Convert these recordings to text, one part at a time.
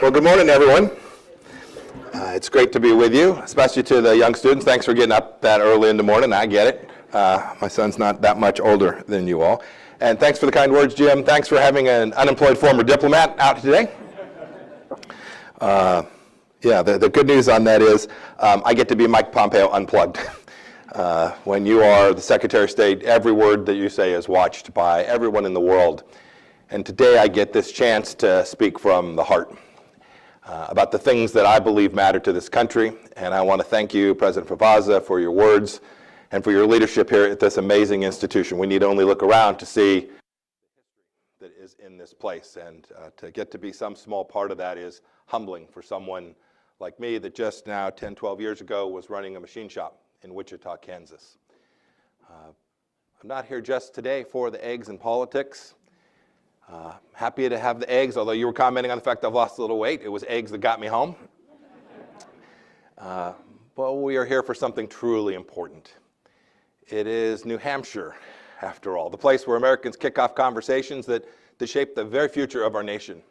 Well, good morning, everyone. It's great to be with you, especially to the young students. Thanks for getting up that early in the morning. I get it. My son's not that much older than you all. And thanks for the kind words, Jim. Thanks for having an unemployed former diplomat out today. The good news on that is I get to be Mike Pompeo unplugged. When you are the Secretary of State, every word that you say is watched by everyone in the world. And today I get this chance to speak from the heart about the things that I believe matter to this country. And I want to thank you, President Favazza, for your words and for your leadership here at this amazing institution. We need only look around to see the history that is in this place. And to get to be some small part of that is humbling for someone like me that just now 10, 12 years ago was running a machine shop in Wichita, Kansas. I'm not here just today for the eggs and politics. Happy to have the eggs, although you were commenting on the fact I've lost a little weight. It was eggs that got me home. But we are here for something truly important. It is New Hampshire, after all, the place where Americans kick off conversations that shape the very future of our nation.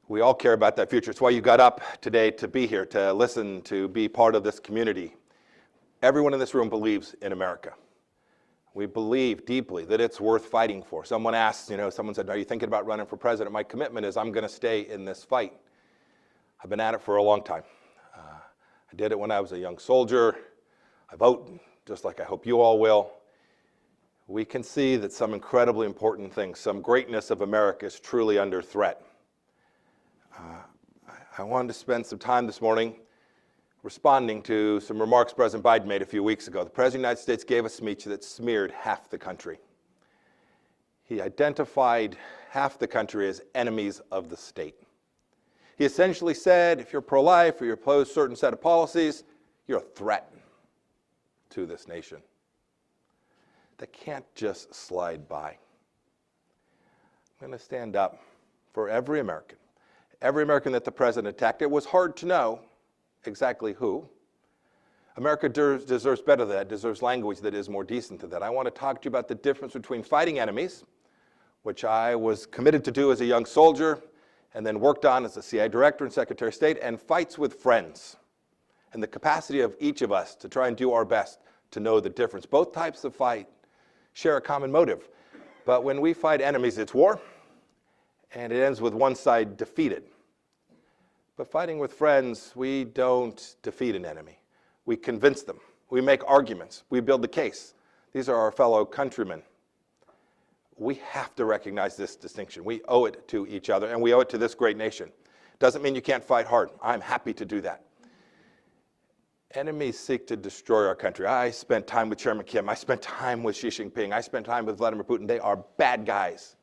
We all care about that future. It's why you got up today to be here, to listen, to be part of this community. Everyone in this room believes in America. We believe deeply that it's worth fighting for. Someone asked, someone said, are you thinking about running for president? My commitment is I'm going to stay in this fight. I've been at it for a long time. I did it when I was a young soldier. I vote, just like I hope you all will. We can see that some incredibly important things, some greatness of America is truly under threat. I wanted to spend some time this morning responding to some remarks President Biden made a few weeks ago. The President of the United States gave a speech that smeared half the country. He identified half the country as enemies of the state. He essentially said, if you're pro-life or you oppose a certain set of policies, you're a threat to this nation. That can't just slide by. I'm going to stand up for every American that the President attacked. It was hard to know exactly who. America deserves better than that, deserves language that is more decent than that. I want to talk to you about the difference between fighting enemies, which I was committed to do as a young soldier, and then worked on as a CIA director and Secretary of State, and fights with friends, and the capacity of each of us to try and do our best to know the difference. Both types of fight share a common motive, but when we fight enemies, it's war, and it ends with one side defeated. But fighting with friends, we don't defeat an enemy. We convince them. We make arguments. We build the case. These are our fellow countrymen. We have to recognize this distinction. We owe it to each other, and we owe it to this great nation. Doesn't mean you can't fight hard. I'm happy to do that. Enemies seek to destroy our country. I spent time with Chairman Kim. I spent time with Xi Jinping. I spent time with Vladimir Putin. They are bad guys.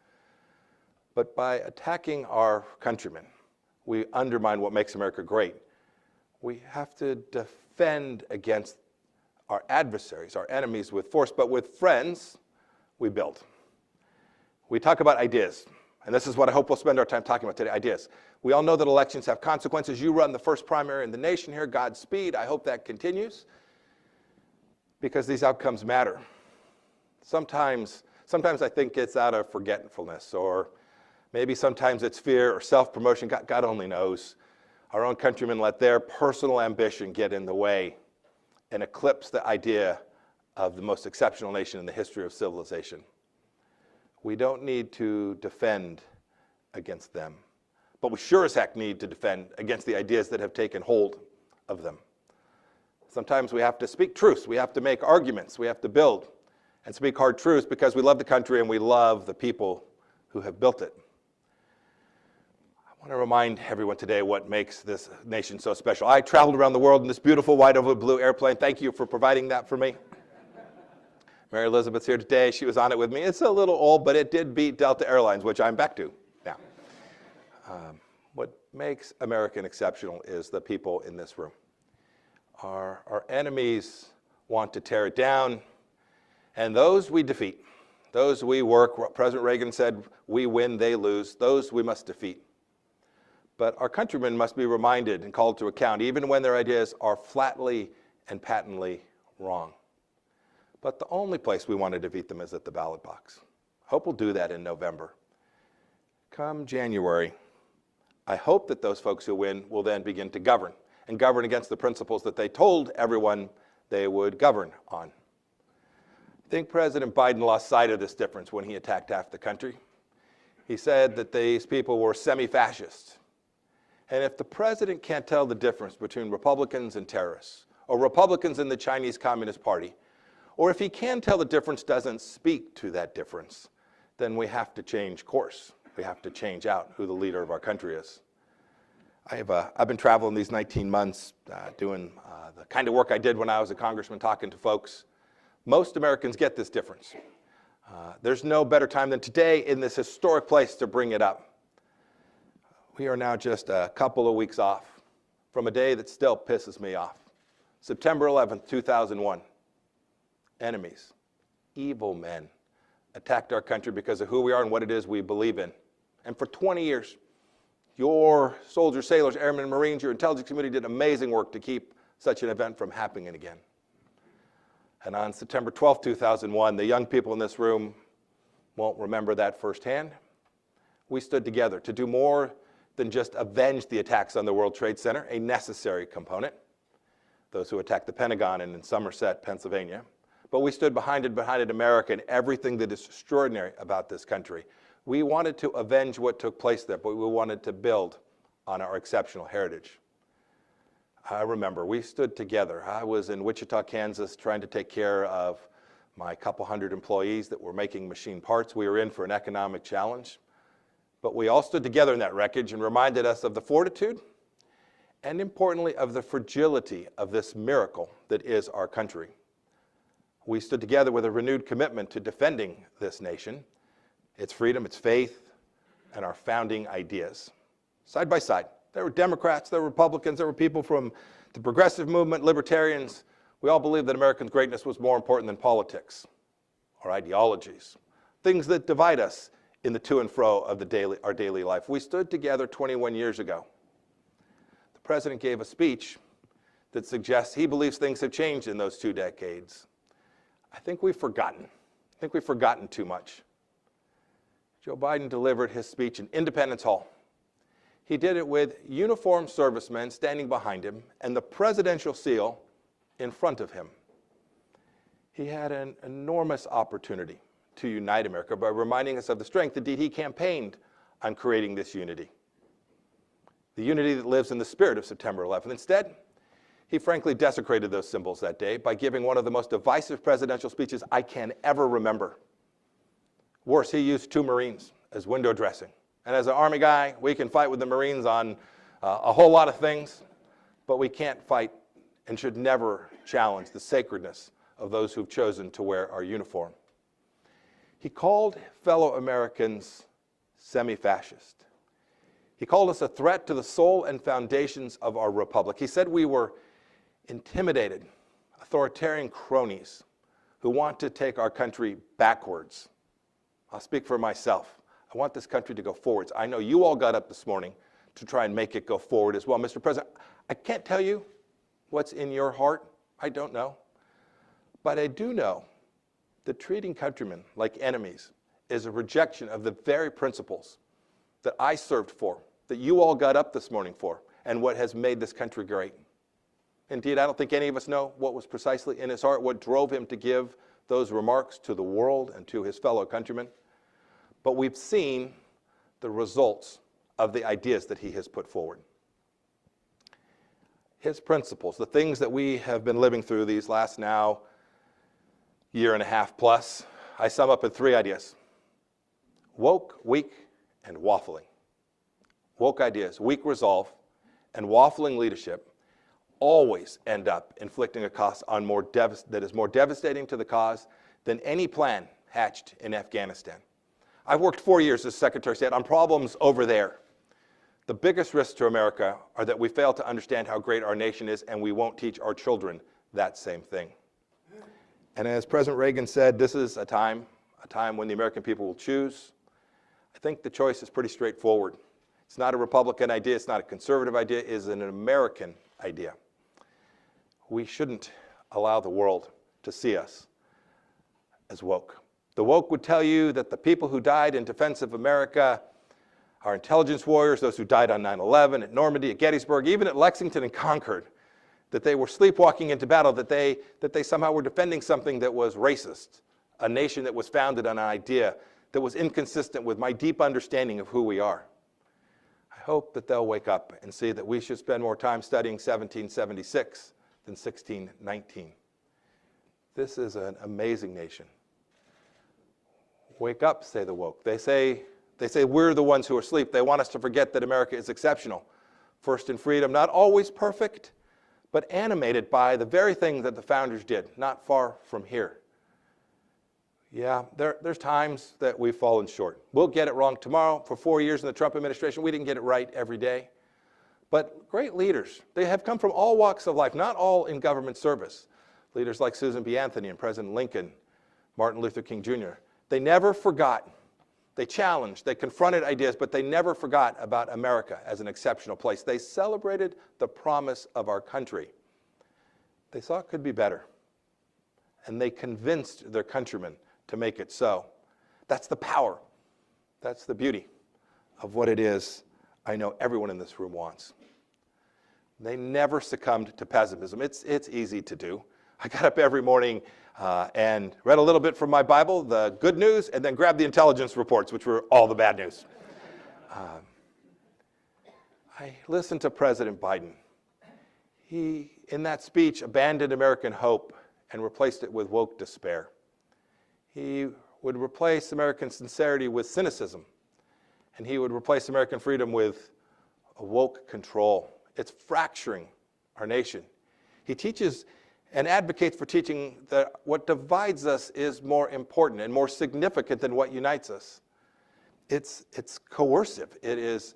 But by attacking our countrymen, we undermine what makes America great. We have to defend against our adversaries, our enemies with force, but with friends, we build. We talk about ideas, and this is what I hope we'll spend our time talking about today, ideas. We all know that elections have consequences. You run the first primary in the nation here, Godspeed. I hope that continues, because these outcomes matter. Sometimes I think it's out of forgetfulness, or maybe sometimes it's fear or self-promotion. God only knows. Our own countrymen let their personal ambition get in the way and eclipse the idea of the most exceptional nation in the history of civilization. We don't need to defend against them, but we sure as heck need to defend against the ideas that have taken hold of them. Sometimes we have to speak truths. We have to make arguments. We have to build and speak hard truths because we love the country and we love the people who have built it. I want to remind everyone today what makes this nation so special. I traveled around the world in this beautiful white over blue airplane. Thank you for providing that for me. Mary Elizabeth's here today. She was on it with me. It's a little old, but it did beat Delta Airlines, which I'm back to now. What makes American exceptional is the people in this room. Our enemies want to tear it down, and those we defeat. Those we work. President Reagan said, we win, they lose. Those we must defeat. But our countrymen must be reminded and called to account, even when their ideas are flatly and patently wrong. But the only place we want to defeat them is at the ballot box. I hope we'll do that in November. Come January, I hope that those folks who win will then begin to govern, and govern against the principles that they told everyone they would govern on. I think President Biden lost sight of this difference when he attacked half the country. He said that these people were semi-fascist. And if the president can't tell the difference between Republicans and terrorists, or Republicans and the Chinese Communist Party, or if he can tell the difference, doesn't speak to that difference, then we have to change course. We have to change out who the leader of our country is. I've been traveling these 19 months doing the kind of work I did when I was a congressman, talking to folks. Most Americans get this difference. There's no better time than today in this historic place to bring it up. We are now just a couple of weeks off from a day that still pisses me off. September 11th, 2001. Enemies, evil men, attacked our country because of who we are and what it is we believe in. And for 20 years, your soldiers, sailors, airmen, Marines, your intelligence community did amazing work to keep such an event from happening again. And on September 12th, 2001, the young people in this room won't remember that firsthand. We stood together to do more than just avenge the attacks on the World Trade Center, a necessary component, those who attacked the Pentagon and in Somerset, Pennsylvania. But we stood behind America and everything that is extraordinary about this country. We wanted to avenge what took place there, but we wanted to build on our exceptional heritage. I remember we stood together. I was in Wichita, Kansas, trying to take care of my couple hundred employees that were making machine parts. We were in for an economic challenge. But we all stood together in that wreckage and reminded us of the fortitude and, importantly, of the fragility of this miracle that is our country. We stood together with a renewed commitment to defending this nation, its freedom, its faith, and our founding ideas. Side by side, there were Democrats, there were Republicans, there were people from the progressive movement, libertarians. We all believed that American greatness was more important than politics or ideologies, things that divide us in the to and fro of our daily life. We stood together 21 years ago. The president gave a speech that suggests he believes things have changed in those 2 decades. I think we've forgotten. I think we've forgotten too much. Joe Biden delivered his speech in Independence Hall. He did it with uniformed servicemen standing behind him and the presidential seal in front of him. He had an enormous opportunity to unite America by reminding us of the strength. Indeed, he campaigned on creating this unity, the unity that lives in the spirit of September 11th. Instead, he frankly desecrated those symbols that day by giving one of the most divisive presidential speeches I can ever remember. Worse, he used 2 Marines as window dressing. And as an Army guy, we can fight with the Marines on a whole lot of things, but we can't fight and should never challenge the sacredness of those who've chosen to wear our uniform. He called fellow Americans semi-fascist. He called us a threat to the soul and foundations of our republic. He said we were intimidated, authoritarian cronies who want to take our country backwards. I'll speak for myself. I want this country to go forwards. I know you all got up this morning to try and make it go forward as well. Mr. President, I can't tell you what's in your heart. I don't know. But I do know that treating countrymen like enemies is a rejection of the very principles that I served for, that you all got up this morning for, and what has made this country great. Indeed, I don't think any of us know what was precisely in his heart, what drove him to give those remarks to the world and to his fellow countrymen. But we've seen the results of the ideas that he has put forward. His principles, the things that we have been living through these last now year and a half plus, I sum up in 3 ideas: woke, weak, and waffling. Woke ideas, weak resolve, and waffling leadership always end up inflicting a cost on that is more devastating to the cause than any plan hatched in Afghanistan. I've worked 4 years as Secretary of State on problems over there. The biggest risks to America are that we fail to understand how great our nation is, and we won't teach our children that same thing. And as President Reagan said, this is a time when the American people will choose. I think the choice is pretty straightforward. It's not a Republican idea, it's not a conservative idea, it is an American idea. We shouldn't allow the world to see us as woke. The woke would tell you that the people who died in defense of America our intelligence warriors, those who died on 9/11, at Normandy, at Gettysburg, even at Lexington and Concord, that they were sleepwalking into battle, that they somehow were defending something that was racist, a nation that was founded on an idea that was inconsistent with my deep understanding of who we are. I hope that they'll wake up and see that we should spend more time studying 1776 than 1619. This is an amazing nation. Wake up, say the woke. They say we're the ones who are asleep. They want us to forget that America is exceptional. First in freedom, not always perfect, but animated by the very thing that the founders did, not far from here. Yeah, there's times that we've fallen short. We'll get it wrong tomorrow. For 4 years in the Trump administration, we didn't get it right every day. But great leaders, they have come from all walks of life, not all in government service. Leaders like Susan B. Anthony and President Lincoln, Martin Luther King Jr., they never forgot. They challenged, they confronted ideas, but they never forgot about America as an exceptional place. They celebrated the promise of our country. They saw it could be better, and they convinced their countrymen to make it so. That's the power. That's the beauty of what it is I know everyone in this room wants. They never succumbed to pessimism. It's easy to do. I got up every morning and read a little bit from my Bible, the good news, and then grabbed the intelligence reports, which were all the bad news. I listened to President Biden. He, in that speech, abandoned American hope and replaced it with woke despair. He would replace American sincerity with cynicism, and he would replace American freedom with a woke control. It's fracturing our nation. He teaches and advocates for teaching that what divides us is more important and more significant than what unites us. It's coercive. It is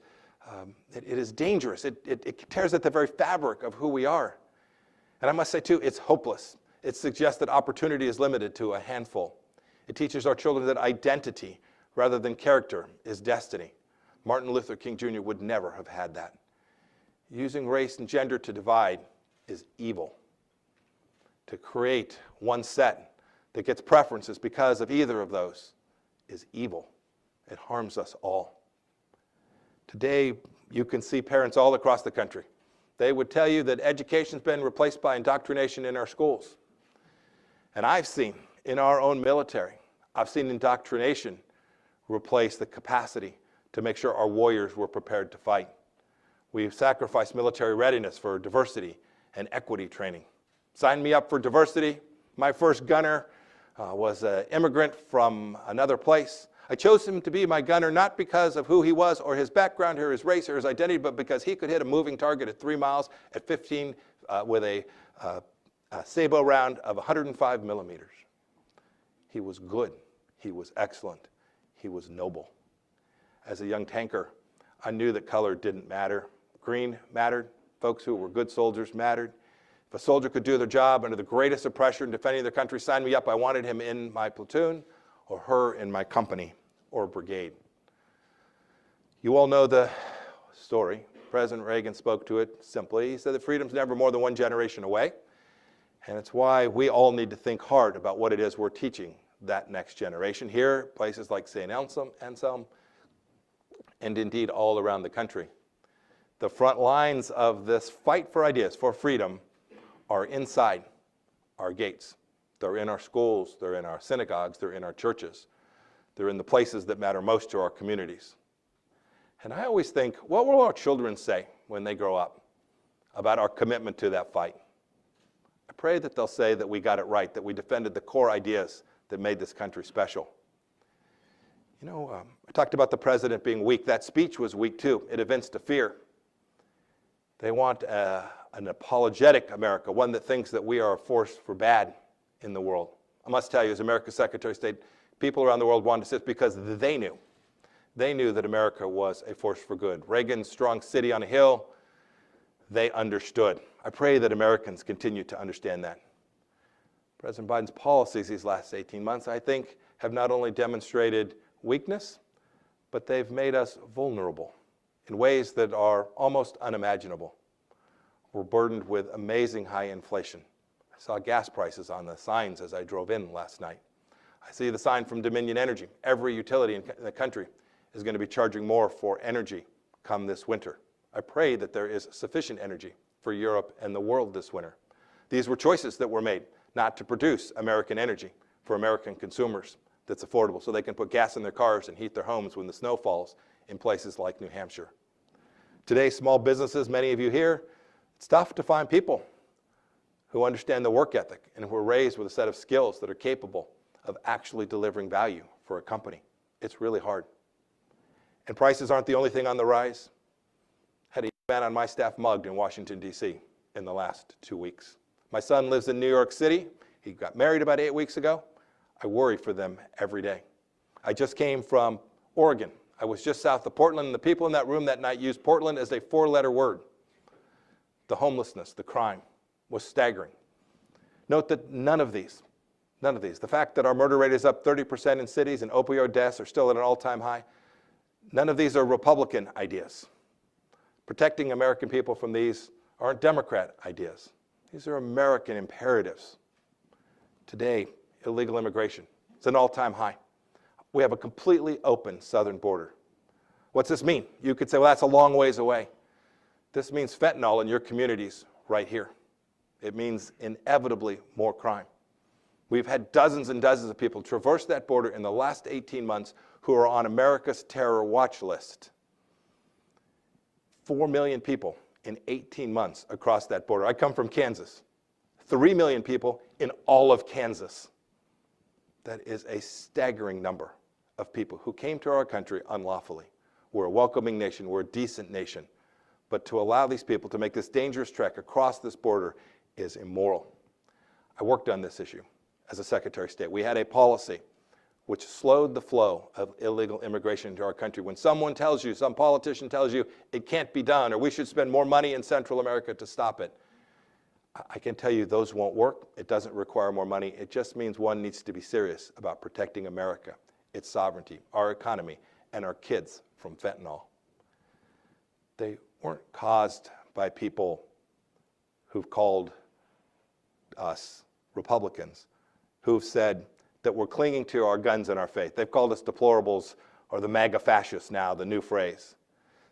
dangerous. It tears at the very fabric of who we are. And I must say, too, it's hopeless. It suggests that opportunity is limited to a handful. It teaches our children that identity, rather than character, is destiny. Martin Luther King Jr. would never have had that. Using race and gender to divide is evil. To create one set that gets preferences because of either of those is evil. It harms us all. Today, you can see parents all across the country. They would tell you that education's been replaced by indoctrination in our schools. And I've seen in our own military, I've seen indoctrination replace the capacity to make sure our warriors were prepared to fight. We've sacrificed military readiness for diversity and equity training. Signed me up for diversity. My first gunner was an immigrant from another place. I chose him to be my gunner not because of who he was or his background or his race or his identity, but because he could hit a moving target at 3 miles at 15 with a sabot round of 105 millimeters. He was good. He was excellent. He was noble. As a young tanker, I knew that color didn't matter. Green mattered. Folks who were good soldiers mattered. If a soldier could do their job under the greatest of pressure in defending their country, sign me up. I wanted him in my platoon or her in my company or brigade. You all know the story. President Reagan spoke to it simply. He said that freedom's never more than one generation away. And it's why we all need to think hard about what it is we're teaching that next generation. Here, places like St. Anselm, and indeed all around the country. The front lines of this fight for ideas, for freedom, are inside our gates. They're in our schools, they're in our synagogues, they're in our churches. They're in the places that matter most to our communities. And I always think, what will our children say when they grow up about our commitment to that fight? I pray that they'll say that we got it right, that we defended the core ideas that made this country special. You know, I talked about the president being weak. That speech was weak too. It evinced a fear. They want an apologetic America, one that thinks that we are a force for bad in the world. I must tell you, as America's Secretary of State, people around the world wanted to sit because they knew. They knew that America was a force for good. Reagan's strong city on a hill, they understood. I pray that Americans continue to understand that. President Biden's policies these last 18 months, I think, have not only demonstrated weakness, but they've made us vulnerable in ways that are almost unimaginable. We're burdened with amazing high inflation. I saw gas prices on the signs as I drove in last night. I see the sign from Dominion Energy. Every utility in the country is going to be charging more for energy come this winter. I pray that there is sufficient energy for Europe and the world this winter. These were choices that were made not to produce American energy for American consumers that's affordable so they can put gas in their cars and heat their homes when the snow falls in places like New Hampshire. Today, small businesses, many of you here, it's tough to find people who understand the work ethic and who are raised with a set of skills that are capable of actually delivering value for a company. It's really hard. And prices aren't the only thing on the rise. I had a man on my staff mugged in Washington, D.C. in the last 2 weeks. My son lives in New York City. He got married about 8 weeks ago. I worry for them every day. I just came from Oregon. I was just south of Portland, and the people in that room that night used Portland as a 4-letter word. The homelessness, the crime was staggering. Note that none of these, the fact that our murder rate is up 30% in cities and opioid deaths are still at an all-time high, none of these are Republican ideas. Protecting American people from these aren't Democrat ideas. These are American imperatives. Today, illegal immigration is an all-time high. We have a completely open southern border. What's this mean? You could say, well, that's a long ways away. This means fentanyl in your communities right here. It means inevitably more crime. We've had dozens and dozens of people traverse that border in the last 18 months who are on America's terror watch list. 4 million people in 18 months across that border. I come from Kansas. 3 million people in all of Kansas. That is a staggering number of people who came to our country unlawfully. We're a welcoming nation. We're a decent nation. But to allow these people to make this dangerous trek across this border is immoral. I worked on this issue as a Secretary of State. We had a policy which slowed the flow of illegal immigration into our country. When someone tells you, some politician tells you, it can't be done, or we should spend more money in Central America to stop it, I can tell you those won't work. It doesn't require more money. It just means one needs to be serious about protecting America, its sovereignty, our economy, and our kids from fentanyl. They weren't caused by people who've called us Republicans, who've said that we're clinging to our guns and our faith. They've called us deplorables, or the MAGA fascists now, the new phrase.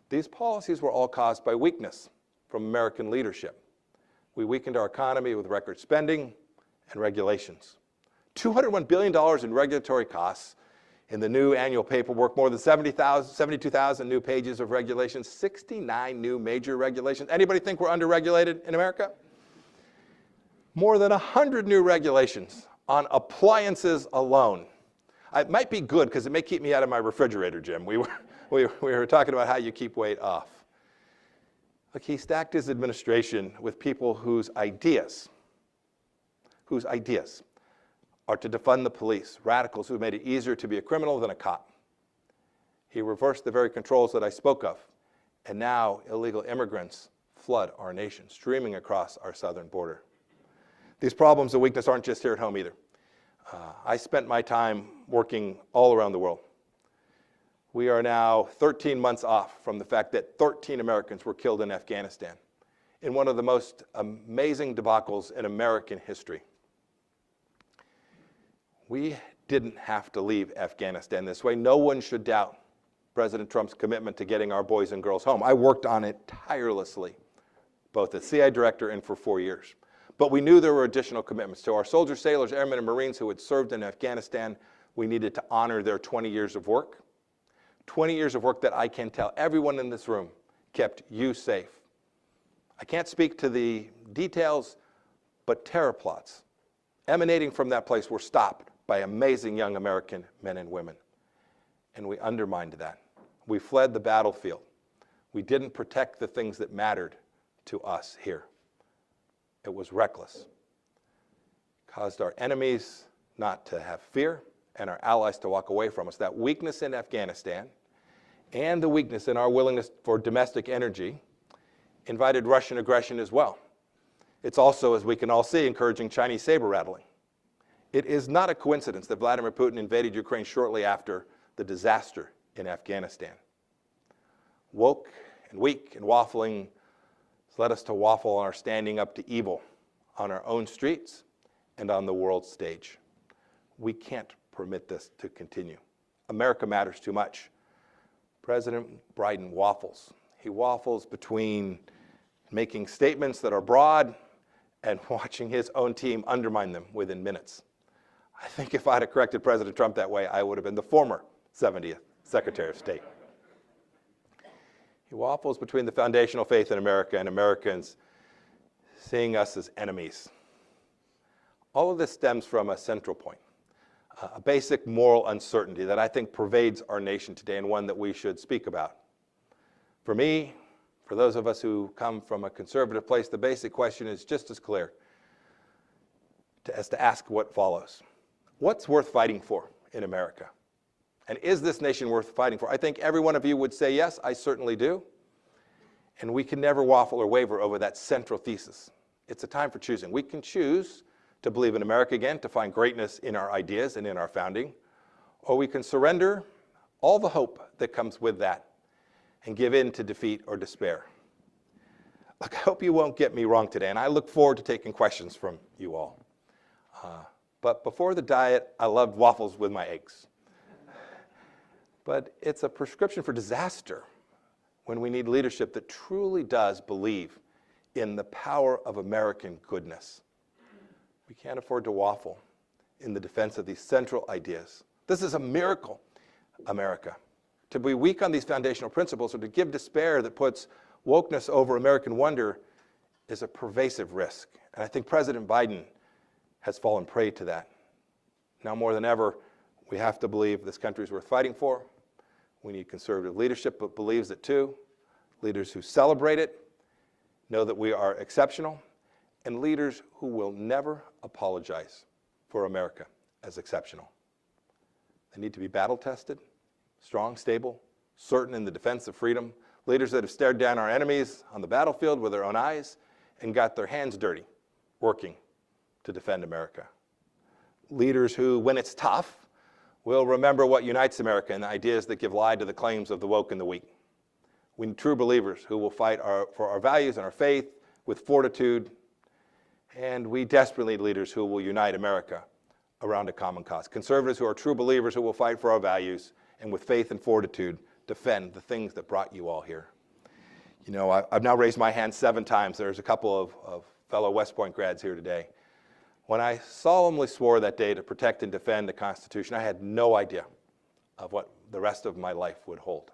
These policies were all caused by weakness from American leadership. We weakened our economy with record spending and regulations. $201 billion in regulatory costs in the new annual paperwork, more than 72,000 new pages of regulations, 69 new major regulations. Anybody think we're under-regulated in America? More than 100 new regulations on appliances alone. It might be good because it may keep me out of my refrigerator, Jim. We were talking about how you keep weight off. Look, he stacked his administration with people whose ideas are to defund the police, radicals who made it easier to be a criminal than a cop. He reversed the very controls that I spoke of, and now illegal immigrants flood our nation, streaming across our southern border. These problems of weakness aren't just here at home either. I spent my time working all around the world. We are now 13 months off from the fact that 13 Americans were killed in Afghanistan in one of the most amazing debacles in American history. We didn't have to leave Afghanistan this way. No one should doubt President Trump's commitment to getting our boys and girls home. I worked on it tirelessly, both as CI director and for 4 years. But we knew there were additional commitments to our soldiers, sailors, airmen, and Marines who had served in Afghanistan. We needed to honor their 20 years of work. 20 years of work that I can tell everyone in this room kept you safe. I can't speak to the details, but terror plots emanating from that place were stopped by amazing young American men and women. And we undermined that. We fled the battlefield. We didn't protect the things that mattered to us here. It was reckless. Caused our enemies not to have fear and our allies to walk away from us. That weakness in Afghanistan and the weakness in our willingness for domestic energy invited Russian aggression as well. It's also, as we can all see, encouraging Chinese saber rattling. It is not a coincidence that Vladimir Putin invaded Ukraine shortly after the disaster in Afghanistan. Woke and weak and waffling has led us to waffle on our standing up to evil on our own streets and on the world stage. We can't permit this to continue. America matters too much. President Biden waffles. He waffles between making statements that are broad and watching his own team undermine them within minutes. I think if I'd have corrected President Trump that way, I would have been the former 70th Secretary of State. He waffles between the foundational faith in America and Americans seeing us as enemies. All of this stems from a central point, a basic moral uncertainty that I think pervades our nation today and one that we should speak about. For me, for those of us who come from a conservative place, the basic question is just as clear as to ask what follows. What's worth fighting for in America? And is this nation worth fighting for? I think every one of you would say yes, I certainly do. And we can never waffle or waver over that central thesis. It's a time for choosing. We can choose to believe in America again, to find greatness in our ideas and in our founding, or we can surrender all the hope that comes with that and give in to defeat or despair. Look, I hope you won't get me wrong today, and I look forward to taking questions from you all. But before the diet, I loved waffles with my eggs. But it's a prescription for disaster when we need leadership that truly does believe in the power of American goodness. We can't afford to waffle in the defense of these central ideas. This is a miracle, America. To be weak on these foundational principles or to give despair that puts wokeness over American wonder is a pervasive risk. And I think President Biden has fallen prey to that. Now more than ever, we have to believe this country is worth fighting for. We need conservative leadership that believes it too, leaders who celebrate it, know that we are exceptional, and leaders who will never apologize for America as exceptional. They need to be battle-tested, strong, stable, certain in the defense of freedom, leaders that have stared down our enemies on the battlefield with their own eyes and got their hands dirty working to defend America. Leaders who, when it's tough, will remember what unites America and the ideas that give lie to the claims of the woke and the weak. We need true believers who will fight for our values and our faith with fortitude, and we desperately need leaders who will unite America around a common cause. Conservatives who are true believers who will fight for our values and with faith and fortitude defend the things that brought you all here. You know, I've now raised my hand 7 times. There's a couple of fellow West Point grads here today. When I solemnly swore that day to protect and defend the Constitution, I had no idea of what the rest of my life would hold.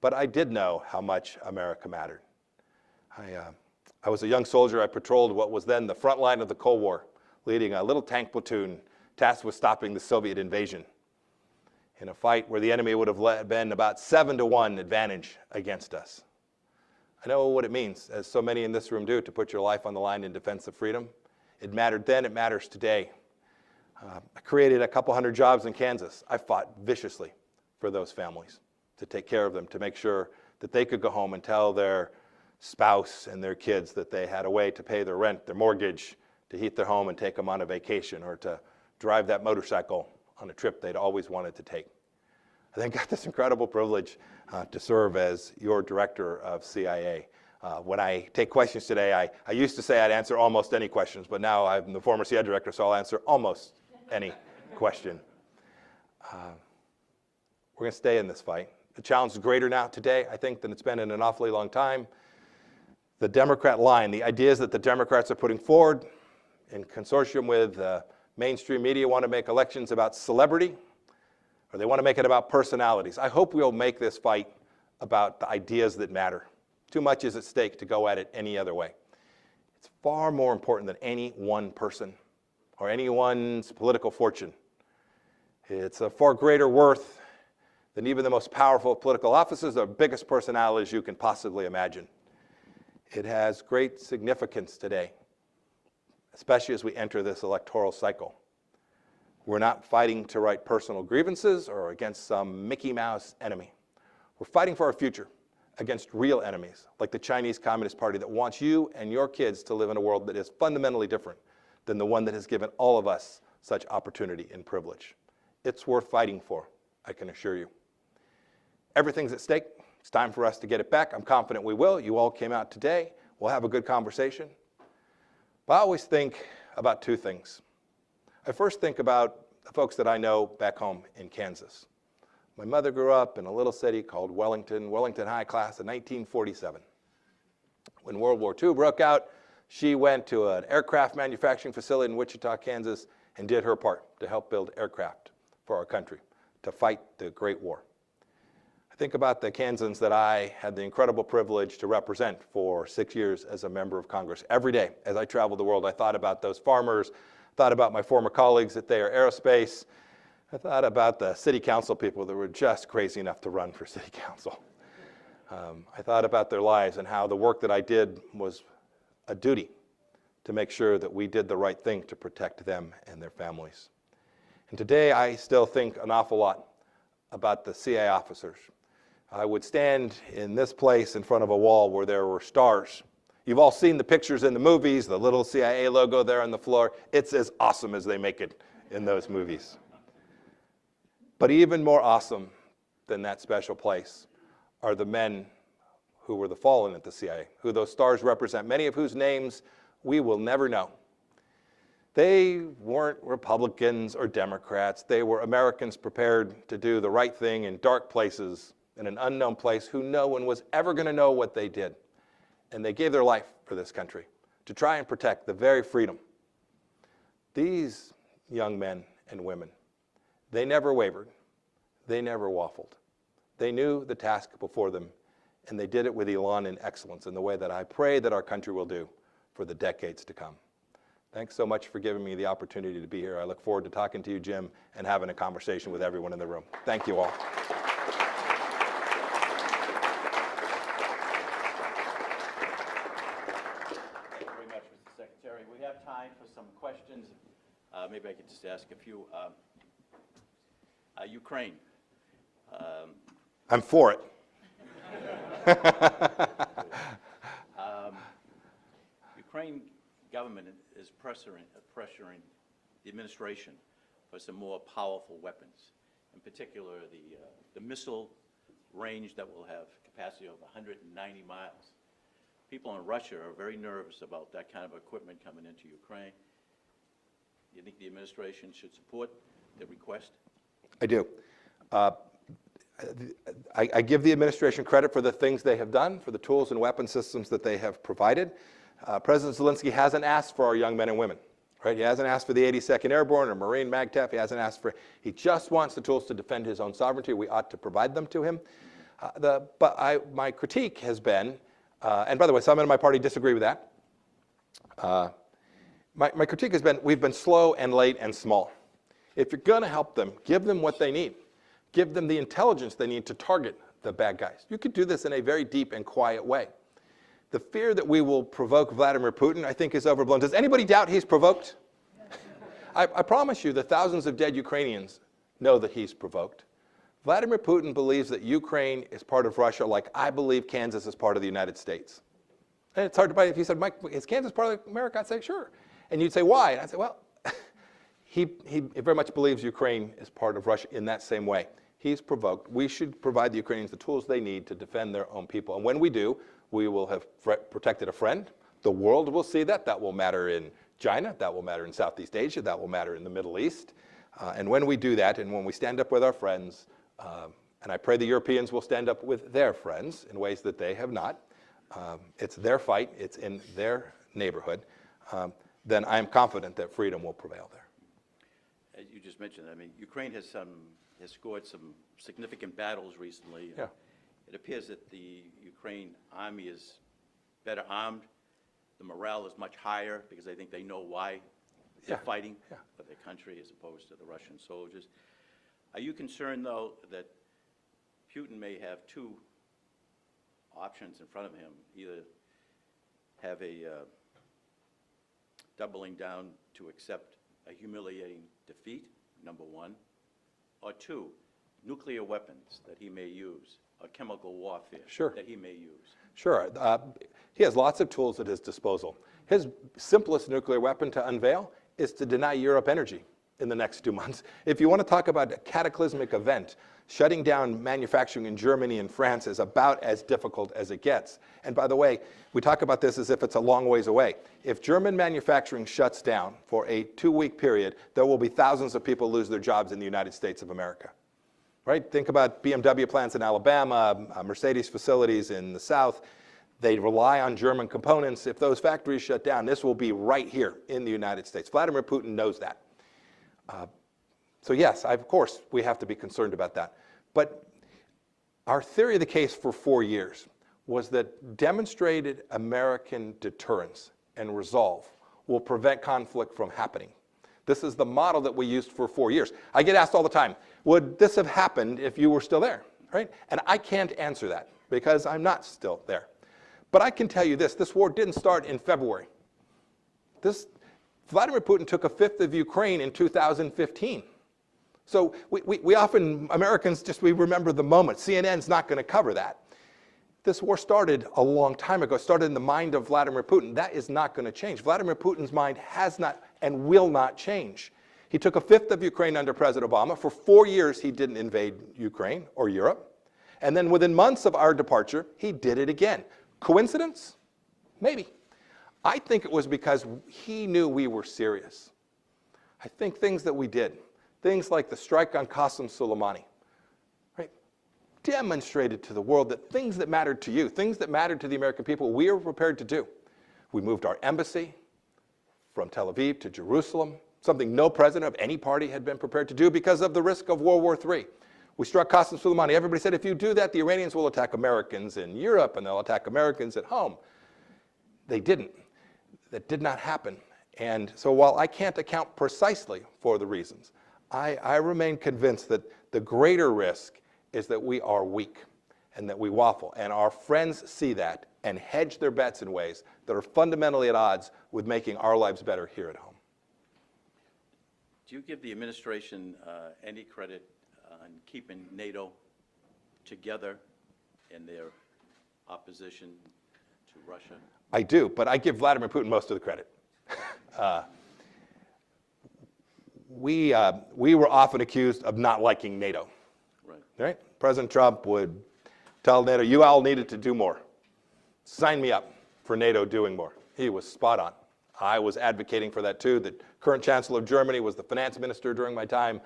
But I did know how much America mattered. I was a young soldier. I patrolled what was then the front line of the Cold War, leading a little tank platoon tasked with stopping the Soviet invasion in a fight where the enemy would have been about 7-1 advantage against us. I know what it means, as so many in this room do, to put your life on the line in defense of freedom. It mattered then, it matters today. I created a couple hundred jobs in Kansas. I fought viciously for those families, to take care of them, to make sure that they could go home and tell their spouse and their kids that they had a way to pay their rent, their mortgage, to heat their home and take them on a vacation, or to drive that motorcycle on a trip they'd always wanted to take. I then got this incredible privilege to serve as your director of CIA. When I take questions today, I used to say I'd answer almost any questions, but now I'm the former CIA director, so I'll answer almost any question. We're going to stay in this fight. The challenge is greater now today, I think, than it's been in an awfully long time. The Democrat line, the ideas that the Democrats are putting forward in consortium with mainstream media, want to make elections about celebrity, or they want to make it about personalities. I hope we'll make this fight about the ideas that matter. Too much is at stake to go at it any other way. It's far more important than any one person or anyone's political fortune. It's a far greater worth than even the most powerful political offices or biggest personalities you can possibly imagine. It has great significance today, especially as we enter this electoral cycle. We're not fighting to right personal grievances or against some Mickey Mouse enemy. We're fighting for our future against real enemies, like the Chinese Communist Party that wants you and your kids to live in a world that is fundamentally different than the one that has given all of us such opportunity and privilege. It's worth fighting for, I can assure you. Everything's at stake. It's time for us to get it back. I'm confident we will. You all came out today. We'll have a good conversation. But I always think about 2 things. I first think about the folks that I know back home in Kansas, My mother grew up in a little city called Wellington High, class of 1947. When World War II broke out, she went to an aircraft manufacturing facility in Wichita, Kansas, and did her part to help build aircraft for our country, to fight the Great War. I think about the Kansans that I had the incredible privilege to represent for 6 years as a member of Congress. Every day as I traveled the world, I thought about those farmers, thought about my former colleagues at Thayer Aerospace. I thought about the city council people that were just crazy enough to run for city council. I thought about their lives and how the work that I did was a duty to make sure that we did the right thing to protect them and their families. And today I still think an awful lot about the CIA officers. I would stand in this place in front of a wall where there were stars. You've all seen the pictures in the movies, the little CIA logo there on the floor. It's as awesome as they make it in those movies. But even more awesome than that special place are the men who were the fallen at the CIA, who those stars represent, many of whose names we will never know. They weren't Republicans or Democrats. They were Americans prepared to do the right thing in dark places, in an unknown place, who no one was ever going to know what they did. And they gave their life for this country to try and protect the very freedom. These young men and women, they never wavered. They never waffled. They knew the task before them, and they did it with elan and excellence in the way that I pray that our country will do for the decades to come. Thanks so much for giving me the opportunity to be here. I look forward to talking to you, Jim, and having a conversation with everyone in the room. Thank you all. Thank you very much, Mr. Secretary. We have time for some questions. Maybe I could just ask a few. Ukraine. I'm for it. Ukraine government is pressuring the administration for some more powerful weapons, in particular the missile range that will have capacity of 190 miles. People in Russia are very nervous about that kind of equipment coming into Ukraine. Do you think the administration should support the request? I do. I give the administration credit for the things they have done, for the tools and weapon systems that they have provided. President Zelensky hasn't asked for our young men and women, right? He hasn't asked for the 82nd Airborne or Marine MAGTF. He hasn't asked for, he just wants the tools to defend his own sovereignty. We ought to provide them to him. My critique has been, and by the way, some in my party disagree with that. My critique has been, we've been slow and late and small. If you're going to help them, give them what they need. Give them the intelligence they need to target the bad guys. You could do this in a very deep and quiet way. The fear that we will provoke Vladimir Putin, I think, is overblown. Does anybody doubt he's provoked? I promise you that thousands of dead Ukrainians know that he's provoked. Vladimir Putin believes that Ukraine is part of Russia like I believe Kansas is part of the United States. And it's hard to believe. If you said, Mike, is Kansas part of America? I'd say, sure. And you'd say, why? And I'd say, well, he very much believes Ukraine is part of Russia in that same way. He's provoked. We should provide the Ukrainians the tools they need to defend their own people. And when we do, we will have protected a friend. The world will see that. That will matter in China. That will matter in Southeast Asia. That will matter in the Middle East. And when we do that, and when we stand up with our friends, and I pray the Europeans will stand up with their friends in ways that they have not, it's their fight, it's in their neighborhood, then I am confident that freedom will prevail there. As you just mentioned, I mean, Ukraine has scored some significant battles recently. Yeah. It appears that the Ukraine army is better armed. The morale is much higher because I think they know why they're fighting for their country as opposed to the Russian soldiers. Are you concerned, though, that Putin may have two options in front of him, either have a doubling down to accept a humiliating defeat, number one, or two, nuclear weapons that he may use, or chemical warfare that he may use? Sure. He has lots of tools at his disposal. His simplest nuclear weapon to unveil is to deny Europe energy in the next 2 months. If you want to talk about a cataclysmic event, shutting down manufacturing in Germany and France is about as difficult as it gets. And by the way, we talk about this as if it's a long ways away. If German manufacturing shuts down for a 2-week period, there will be thousands of people lose their jobs in the United States of America. right? Think about BMW plants in Alabama, Mercedes facilities in the South. They rely on German components. If those factories shut down, this will be right here in the United States. Vladimir Putin knows that. So yes, of course, we have to be concerned about that. But our theory of the case for 4 years was that demonstrated American deterrence and resolve will prevent conflict from happening. This is the model that we used for 4 years. I get asked all the time, would this have happened if you were still there, right? And I can't answer that because I'm not still there. But I can tell you this war didn't start in February. Vladimir Putin took a fifth of Ukraine in 2015. So we often, Americans, we remember the moment. CNN's not going to cover that. This war started a long time ago. It started in the mind of Vladimir Putin. That is not going to change. Vladimir Putin's mind has not and will not change. He took a fifth of Ukraine under President Obama. For 4 years, he didn't invade Ukraine or Europe. And then within months of our departure, he did it again. Coincidence? Maybe. I think it was because he knew we were serious. I think things that we did, things like the strike on Qasem Soleimani, right, demonstrated to the world that things that mattered to you, things that mattered to the American people, we were prepared to do. We moved our embassy from Tel Aviv to Jerusalem, something no president of any party had been prepared to do because of the risk of World War III. We struck Qasem Soleimani. Everybody said, if you do that, the Iranians will attack Americans in Europe and they'll attack Americans at home. They didn't. That did not happen. And so while I can't account precisely for the reasons, I remain convinced that the greater risk is that we are weak and that we waffle. And our friends see that and hedge their bets in ways that are fundamentally at odds with making our lives better here at home. Do you give the administration any credit on keeping NATO together in their opposition to Russia? I do, but I give Vladimir Putin most of the credit. We were often accused of not liking NATO. Right? President Trump would tell NATO, you all needed to do more. Sign me up for NATO doing more. He was spot on. I was advocating for that too. The current Chancellor of Germany was the finance minister during my time.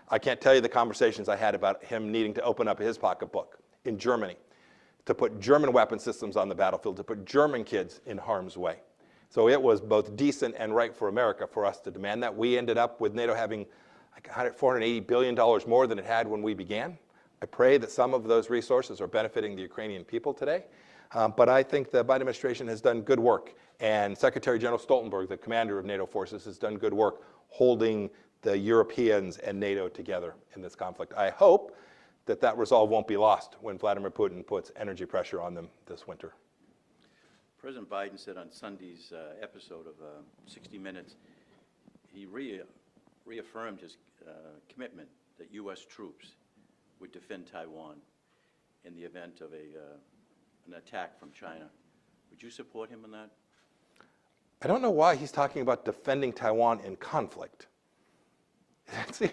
I can't tell you the conversations I had about him needing to open up his pocketbook in Germany to put German weapon systems on the battlefield, to put German kids in harm's way. So it was both decent and right for America for us to demand that. We ended up with NATO having like $480 billion more than it had when we began. I pray that some of those resources are benefiting the Ukrainian people today. But I think the Biden administration has done good work. And Secretary General Stoltenberg, the commander of NATO forces, has done good work holding the Europeans and NATO together in this conflict. I hope that that resolve won't be lost when Vladimir Putin puts energy pressure on them this winter. President Biden said on Sunday's episode of 60 Minutes, he reaffirmed his commitment that U.S. troops would defend Taiwan in the event of an attack from China. Would you support him in that? I don't know why he's talking about defending Taiwan in conflict. See,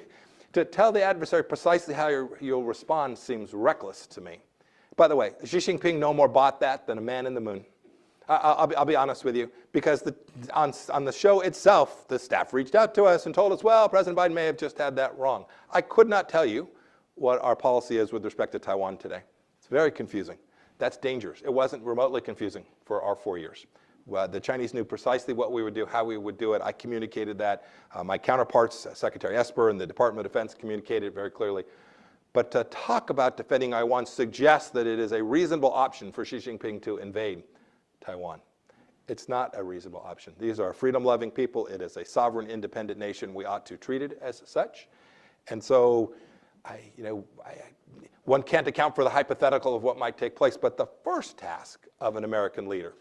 to tell the adversary precisely how you'll respond seems reckless to me. By the way, Xi Jinping no more bought that than a man in the moon. I'll be honest with you, because on the show itself, the staff reached out to us and told us, well, President Biden may have just had that wrong. I could not tell you what our policy is with respect to Taiwan today. It's very confusing. That's dangerous. It wasn't remotely confusing for our 4 years. The Chinese knew precisely what we would do, how we would do it. I communicated that. My counterparts, Secretary Esper and the Department of Defense, communicated it very clearly. But to talk about defending Taiwan suggests that it is a reasonable option for Xi Jinping to invade Taiwan. It's not a reasonable option. These are freedom-loving people. It is a sovereign, independent nation. We ought to treat it as such. And so, one can't account for the hypothetical of what might take place, but the first task of an American leader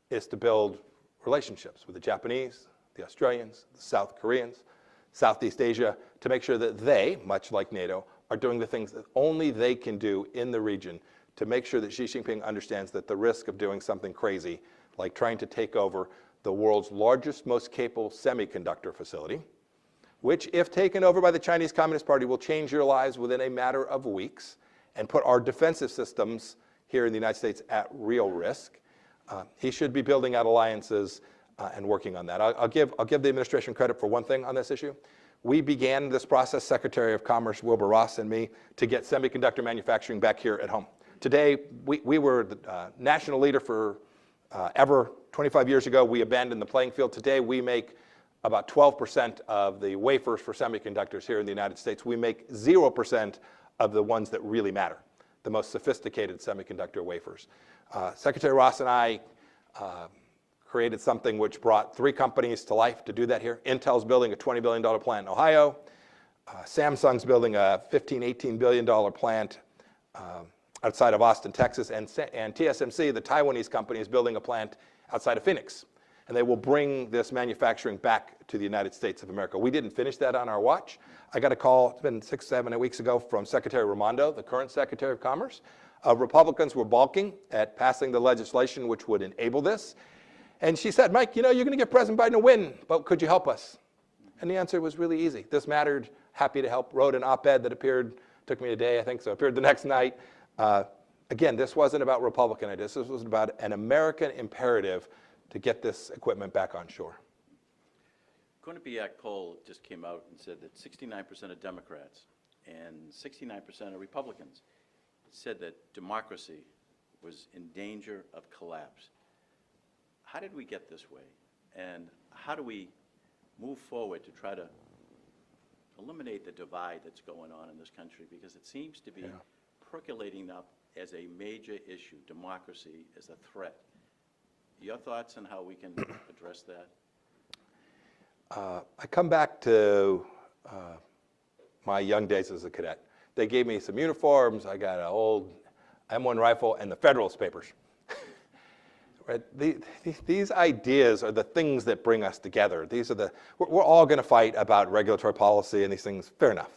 is to build relationships with the Japanese, the Australians, the South Koreans, Southeast Asia, to make sure that they, much like NATO, are doing the things that only they can do in the region to make sure that Xi Jinping understands that the risk of doing something crazy, like trying to take over the world's largest, most capable semiconductor facility, which, if taken over by the Chinese Communist Party, will change your lives within a matter of weeks and put our defensive systems here in the United States at real risk. He should be building out alliances and working on that. I'll give the administration credit for one thing on this issue. We began this process, Secretary of Commerce Wilbur Ross and me, to get semiconductor manufacturing back here at home. Today, we were the national leader for ever. 25 years ago, we abandoned the playing field. Today, we make about 12% of the wafers for semiconductors here in the United States. We make 0% of the ones that really matter, the most sophisticated semiconductor wafers. Secretary Ross and I created something which brought 3 companies to life to do that here. Intel's building a $20 billion plant in Ohio. Samsung's building a $15, $18 billion plant outside of Austin, Texas. And TSMC, the Taiwanese company, is building a plant outside of Phoenix. And they will bring this manufacturing back to the United States of America. We didn't finish that on our watch. I got a call, it's been 6, 7 weeks ago, from Secretary Raimondo, the current Secretary of Commerce. Republicans were balking at passing the legislation which would enable this. And she said, Mike, you know, you're going to get President Biden a win, but could you help us? And the answer was really easy. This mattered, happy to help. Wrote an op-ed that appeared, took me a day, I think, so appeared the next night. Again, this wasn't about Republican ideas. This was about an American imperative to get this equipment back on shore. Quinnipiac poll just came out and said that 69% of Democrats and 69% of Republicans said that democracy was in danger of collapse. How did we get this way? And how do we move forward to try to eliminate the divide that's going on in this country? Because it seems to be percolating up as a major issue. Democracy is a threat. Your thoughts on how we can address that? I come back to my young days as a cadet. They gave me some uniforms. I got an old M1 rifle and the Federalist Papers. Right? These ideas are the things that bring us together. These are we're all going to fight about regulatory policy and these things. Fair enough.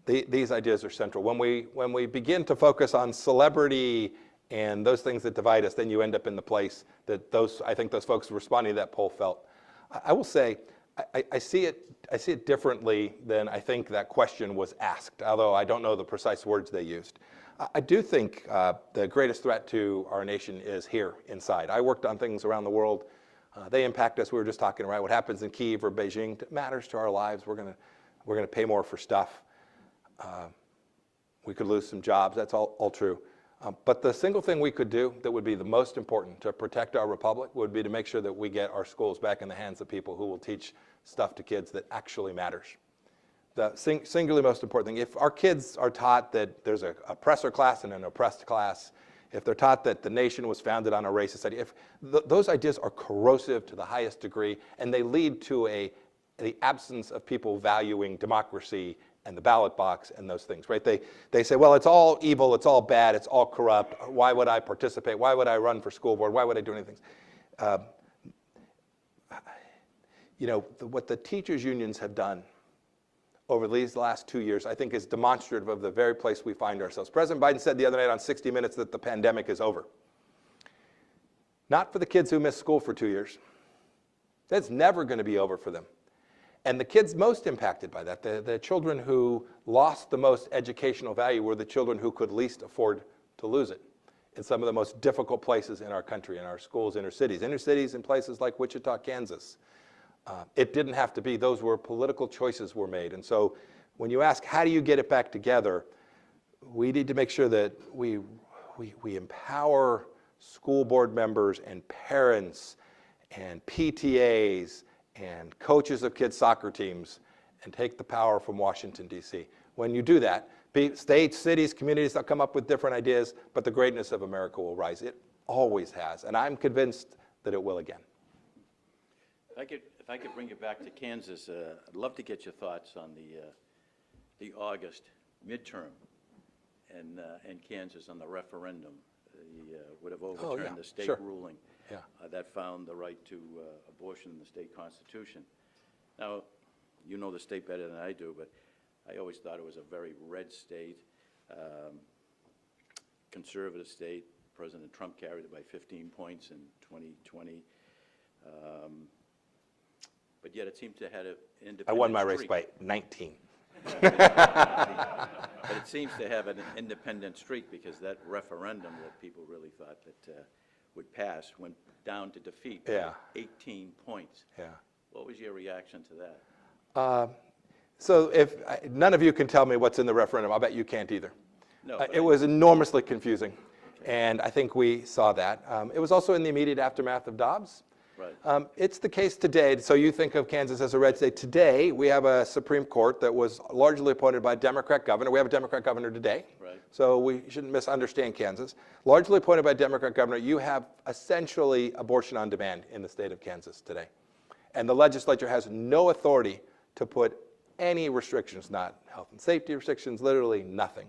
These ideas are central. When we begin to focus on celebrity and those things that divide us, then you end up in the place that I think those folks responding to that poll felt. I will say, I see it differently than I think that question was asked, although I don't know the precise words they used. I do think the greatest threat to our nation is here inside. I worked on things around the world. They impact us. We were just talking, right? What happens in Kyiv or Beijing matters to our lives. We're gonna pay more for stuff. We could lose some jobs. That's all true. But the single thing we could do that would be the most important to protect our republic would be to make sure that we get our schools back in the hands of people who will teach stuff to kids that actually matters. The singularly most important thing, if our kids are taught that there's an oppressor class and an oppressed class, if they're taught that the nation was founded on a racist idea, if those ideas are corrosive to the highest degree and they lead to the absence of people valuing democracy and the ballot box and those things, right? They say, well, it's all evil, it's all bad, it's all corrupt. Why would I participate? Why would I run for school board? Why would I do anything? You know, what the teachers' unions have done over these last 2 years, I think, is demonstrative of the very place we find ourselves. President Biden said the other night on 60 Minutes that the pandemic is over. Not for the kids who missed school for 2 years. That's never going to be over for them. And the kids most impacted by that, the children who lost the most educational value were the children who could least afford to lose it in some of the most difficult places in our country, in our schools, inner cities in places like Wichita, Kansas. It didn't have to be. Those were political choices were made. And so when you ask, how do you get it back together, we need to make sure that we empower school board members and parents and PTAs and coaches of kids' soccer teams and take the power from Washington, D.C. When you do that, states, cities, communities, they'll come up with different ideas, but the greatness of America will rise. It always has, and I'm convinced that it will again. If I could bring you back to Kansas, I'd love to get your thoughts on the August midterm in Kansas on the referendum. Would have overturned the state ruling that found the right to abortion in the state constitution. Now, you know the state better than I do, but I always thought it was a very red state, conservative state. President Trump carried it by 15 points in 2020. But yet it seemed to have an independent I won my race streak. by 19. But it seems to have an independent streak because that referendum that people really thought that would pass went down to defeat by 18 points. Yeah. What was your reaction to that? So if none of you can tell me what's in the referendum, I'll bet you can't either. No, It was enormously confusing, and I think we saw that. It was also in the immediate aftermath of Dobbs. Right. It's the case today. So you think of Kansas as a red state. Today, we have a Supreme Court that was largely appointed by a Democrat governor. We have a Democrat governor today. Right. So we shouldn't misunderstand Kansas. Largely appointed by a Democrat governor, you have essentially abortion on demand in the state of Kansas today. And the legislature has no authority to put any restrictions, not health and safety restrictions, literally nothing.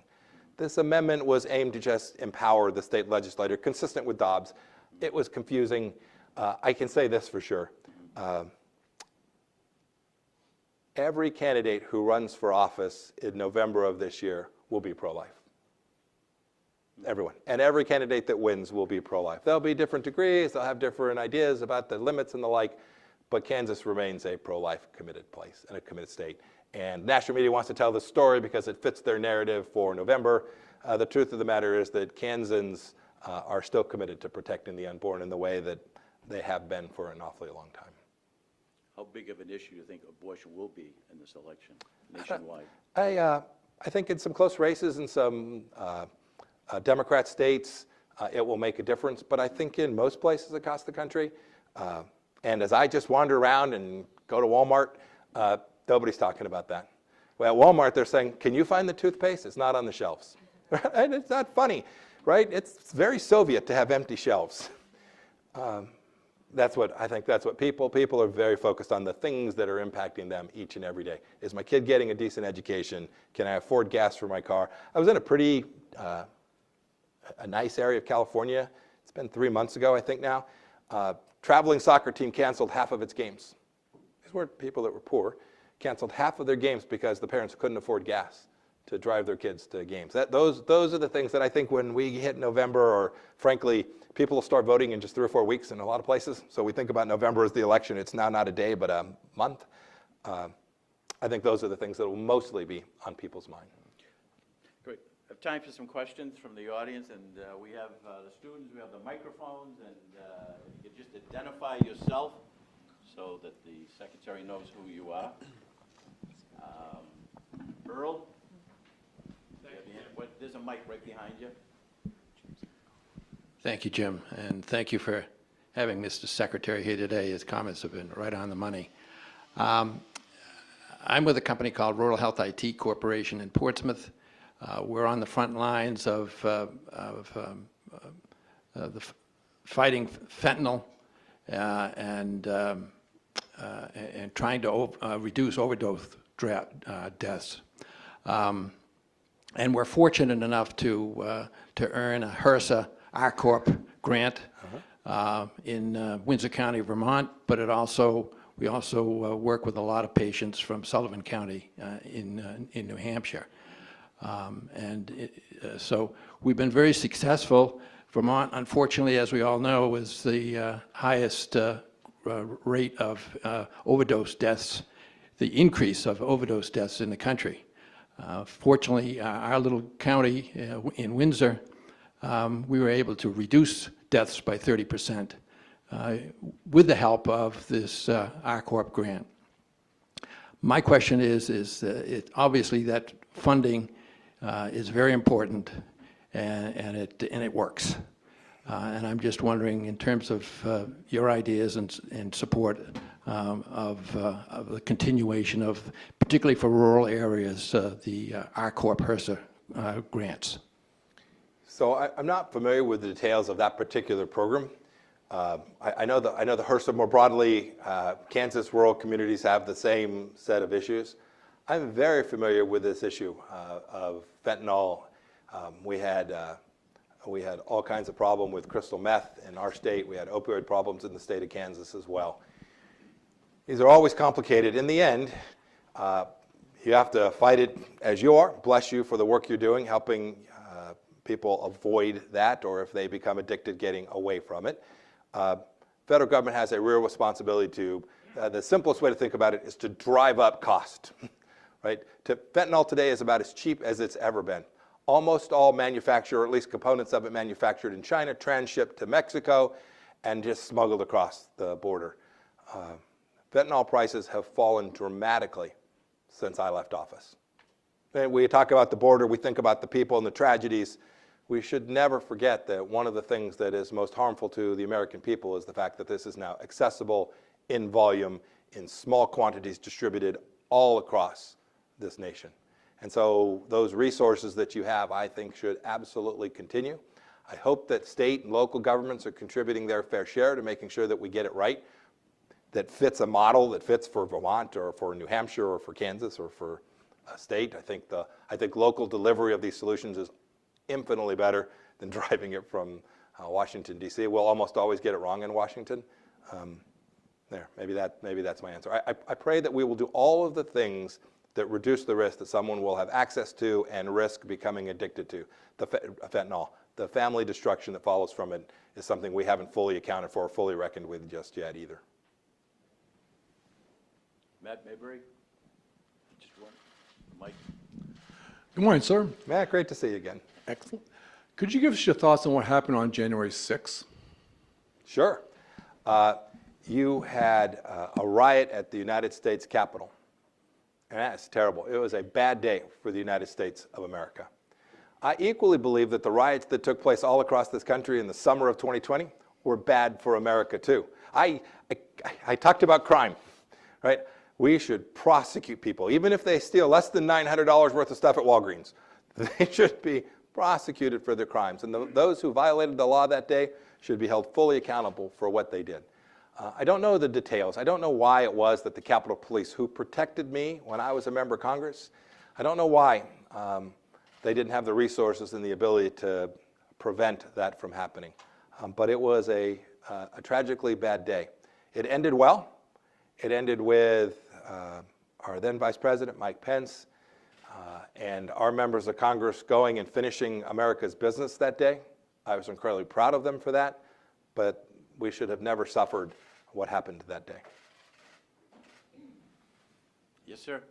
This amendment was aimed to just empower the state legislature, consistent with Dobbs. It was confusing. I can say this for sure. Every candidate who runs for office in November of this year will be pro-life. Everyone. And every candidate that wins will be pro-life. There'll be different degrees. They'll have different ideas about the limits and the like. But Kansas remains a pro-life committed place and a committed state. And national media wants to tell the story because it fits their narrative for November. The truth of the matter is that Kansans are still committed to protecting the unborn in the way that they have been for an awfully long time. How big of an issue do you think abortion will be in this election nationwide? I think in some close races in some Democrat states, it will make a difference. But I think in most places across the country, and as I just wander around and go to Walmart, nobody's talking about that. Well, at Walmart, they're saying, can you find the toothpaste? It's not on the shelves. And it's not funny, right? It's very Soviet to have empty shelves. I think that's what people are very focused on, the things that are impacting them each and every day. Is my kid getting a decent education? Can I afford gas for my car? I was in a pretty a nice area of California. It's been 3 months ago, I think now. Traveling soccer team canceled half of its games. These weren't people that were poor. Canceled half of their games because the parents couldn't afford gas to drive their kids to games. Those are the things that I think when we hit November, or frankly, people will start voting in just 3 or 4 weeks in a lot of places. So we think about November as the election. It's now not a day, but a month. I think those are the things that will mostly be on people's mind. Great. I have time for some questions from the audience, and we have the students, we have the microphones, and you can just identify yourself so that the secretary knows who you are. Earl? There's a mic right behind you. Thank you, Jim, and thank you for having Mr. Secretary here today. His comments have been right on the money. I'm with a company called Rural Health IT Corporation in Portsmouth. We're on the front lines of fighting fentanyl and trying to reduce overdose deaths. And we're fortunate enough to earn a HRSA R-Corp grant in Windsor County, Vermont, but we also work with a lot of patients from Sullivan County in New Hampshire. So we've been very successful. Vermont, unfortunately, as we all know, is the highest rate of overdose deaths, the increase of overdose deaths in the country. Fortunately, our little county in Windsor, we were able to reduce deaths by 30% with the help of this R-Corp grant. My question is obviously that funding is very important, and it works. And I'm just wondering, in terms of your ideas and support of the continuation of, particularly for rural areas, the R-Corp HRSA grants. So I'm not familiar with the details of that particular program. I know the HRSA more broadly. Kansas rural communities have the same set of issues. I'm very familiar with this issue of fentanyl. We had all kinds of problem with crystal meth in our state. We had opioid problems in the state of Kansas as well. These are always complicated. In the end, you have to fight it as you are. Bless you for the work you're doing, helping people avoid that, or if they become addicted, getting away from it. Federal government has a real responsibility to, the simplest way to think about it is to drive up cost, right? Fentanyl today is about as cheap as it's ever been. Almost all manufactured, or at least components of it manufactured in China, transshipped to Mexico, and just smuggled across the border. Fentanyl prices have fallen dramatically since I left office. And we talk about the border, we think about the people and the tragedies. We should never forget that one of the things that is most harmful to the American people is the fact that this is now accessible in volume, in small quantities distributed all across this nation. And so those resources that you have, I think, should absolutely continue. I hope that state and local governments are contributing their fair share to making sure that we get it right, that fits a model that fits for Vermont or for New Hampshire or for Kansas or for a state. I think local delivery of these solutions is infinitely better than driving it from Washington, D.C. We'll almost always get it wrong in Washington. Maybe that's my answer. I pray that we will do all of the things that reduce the risk that someone will have access to and risk becoming addicted to. The fentanyl, the family destruction that follows from it is something we haven't fully accounted for, fully reckoned with just yet either. Matt Mayberry? Just one. Mike? Good morning, sir. Matt, great to see you again. Excellent. Could you give us your thoughts on what happened on January 6th? Sure. You had a riot at the United States Capitol. And that's terrible. It was a bad day for the United States of America. I equally believe that the riots that took place all across this country in the summer of 2020 were bad for America too. I talked about crime, right? We should prosecute people, even if they steal less than $900 worth of stuff at Walgreens. They should be prosecuted for their crimes. And those who violated the law that day should be held fully accountable for what they did. I don't know the details. I don't know why it was that the Capitol Police, who protected me when I was a member of Congress, I don't know why they didn't have the resources and the ability to prevent that from happening. But it was a tragically bad day. It ended well. It ended with our then Vice President, Mike Pence, and our members of Congress going and finishing America's business that day. I was incredibly proud of them for that, but we should have never suffered what happened that day. Yes, sir.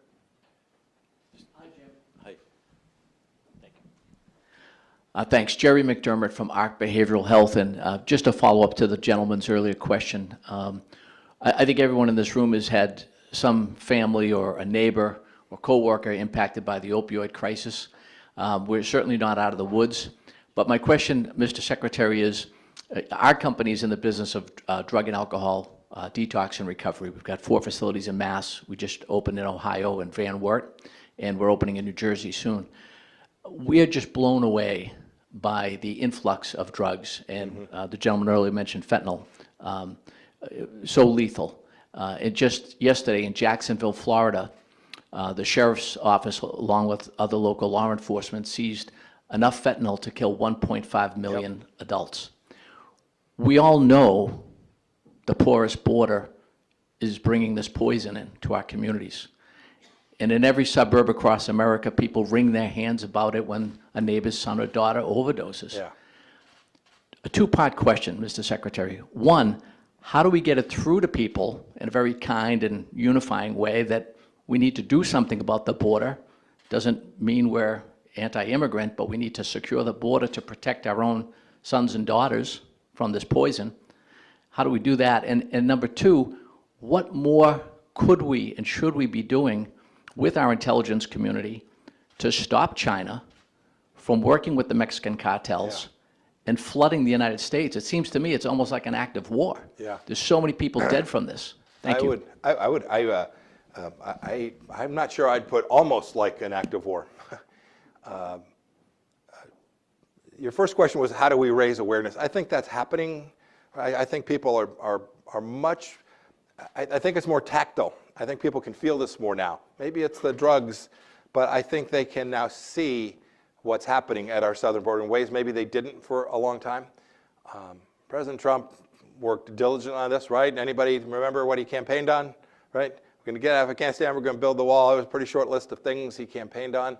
Hi, Jim. Hi. Thank you. Thanks. Jerry McDermott from ARC Behavioral Health. And just a follow-up to the gentleman's earlier question. I think everyone in this room has had some family or a neighbor or coworker impacted by the opioid crisis. We're certainly not out of the woods. But my question, Mr. Secretary, is our company is in the business of drug and alcohol detox and recovery. We've got 4 facilities in Mass. We just opened in Ohio and Van Wert, and we're opening in New Jersey soon. We are just blown away by the influx of drugs, and the gentleman earlier mentioned fentanyl, so lethal. And just yesterday in Jacksonville, Florida, the sheriff's office, along with other local law enforcement, seized enough fentanyl to kill 1.5 million adults. We all know the porous border is bringing this poison into our communities. And in every suburb across America, people wring their hands about it when a neighbor's son or daughter overdoses. Yeah. A 2-part question, Mr. Secretary. One, how do we get it through to people in a very kind and unifying way that we need to do something about the border? Doesn't mean we're anti-immigrant, but we need to secure the border to protect our own sons and daughters from this poison. How do we do that? And number 2, what more could we and should we be doing with our intelligence community to stop China from working with the Mexican cartels and flooding the United States? It seems to me it's almost like an act of war. Yeah. There's so many people dead from this. Thank you. I'm not sure I'd put almost like an act of war. Your first question was, how do we raise awareness? I think that's happening. I think people are much, I think it's more tactile. I think people can feel this more now. Maybe it's the drugs, but I think they can now see what's happening at our southern border in ways maybe they didn't for a long time. President Trump worked diligently on this, right? Anybody remember what he campaigned on, right? We're going to get out of Afghanistan, we're going to build the wall. It was a pretty short list of things he campaigned on.